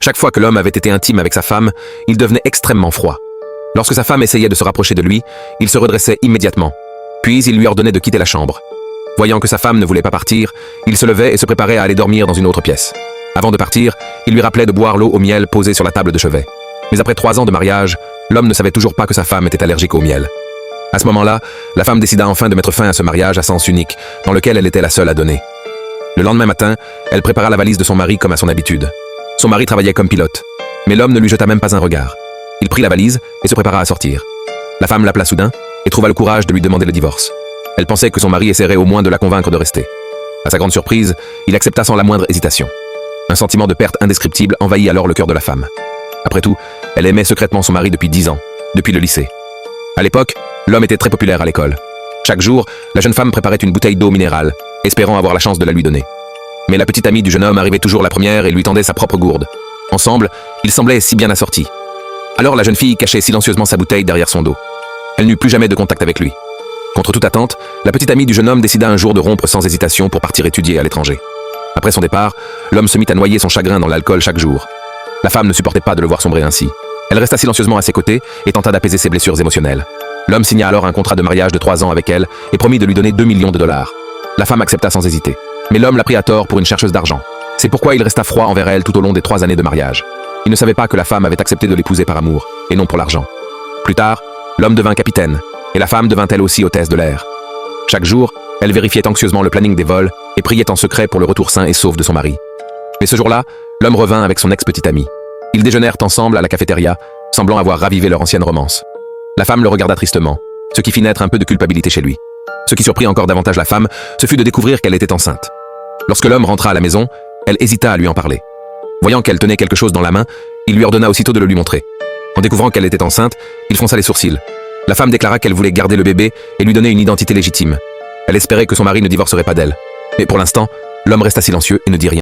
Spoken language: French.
Chaque fois que l'homme avait été intime avec sa femme, il devenait extrêmement froid. Lorsque sa femme essayait de se rapprocher de lui, il se redressait immédiatement. Puis il lui ordonnait de quitter la chambre. Voyant que sa femme ne voulait pas partir, il se levait et se préparait à aller dormir dans une autre pièce. Avant de partir, il lui rappelait de boire l'eau au miel posée sur la table de chevet. Mais après 3 ans de mariage, l'homme ne savait toujours pas que sa femme était allergique au miel. À ce moment-là, la femme décida enfin de mettre fin à ce mariage à sens unique, dans lequel elle était la seule à donner. Le lendemain matin, elle prépara la valise de son mari comme à son habitude. Son mari travaillait comme pilote, mais l'homme ne lui jeta même pas un regard. Il prit la valise et se prépara à sortir. La femme l'appela soudain et trouva le courage de lui demander le divorce. Elle pensait que son mari essaierait au moins de la convaincre de rester. À sa grande surprise, il accepta sans la moindre hésitation. Un sentiment de perte indescriptible envahit alors le cœur de la femme. Après tout, elle aimait secrètement son mari depuis 10 ans, depuis le lycée. À l'époque, l'homme était très populaire à l'école. Chaque jour, la jeune femme préparait une bouteille d'eau minérale, espérant avoir la chance de la lui donner. Mais la petite amie du jeune homme arrivait toujours la première et lui tendait sa propre gourde. Ensemble, ils semblaient si bien assortis. Alors la jeune fille cachait silencieusement sa bouteille derrière son dos. Elle n'eut plus jamais de contact avec lui. Contre toute attente, la petite amie du jeune homme décida un jour de rompre sans hésitation pour partir étudier à l'étranger. Après son départ, l'homme se mit à noyer son chagrin dans l'alcool chaque jour. La femme ne supportait pas de le voir sombrer ainsi. Elle resta silencieusement à ses côtés et tenta d'apaiser ses blessures émotionnelles. L'homme signa alors un contrat de mariage de 3 ans avec elle et promit de lui donner 2 millions de dollars. La femme accepta sans hésiter. Mais l'homme la prit à tort pour une chercheuse d'argent. C'est pourquoi il resta froid envers elle tout au long des 3 années de mariage. Il ne savait pas que la femme avait accepté de l'épouser par amour, et non pour l'argent. Plus tard, l'homme devint capitaine, et la femme devint elle aussi hôtesse de l'air. Chaque jour, elle vérifiait anxieusement le planning des vols et priait en secret pour le retour sain et sauf de son mari. Mais ce jour-là, l'homme revint avec son ex-petite amie. Ils déjeunèrent ensemble à la cafétéria, semblant avoir ravivé leur ancienne romance. La femme le regarda tristement, ce qui fit naître un peu de culpabilité chez lui. Ce qui surprit encore davantage la femme, ce fut de découvrir qu'elle était enceinte. Lorsque l'homme rentra à la maison, elle hésita à lui en parler. Voyant qu'elle tenait quelque chose dans la main, il lui ordonna aussitôt de le lui montrer. En découvrant qu'elle était enceinte, il fronça les sourcils. La femme déclara qu'elle voulait garder le bébé et lui donner une identité légitime. Elle espérait que son mari ne divorcerait pas d'elle. Mais pour l'instant, l'homme resta silencieux et ne dit rien.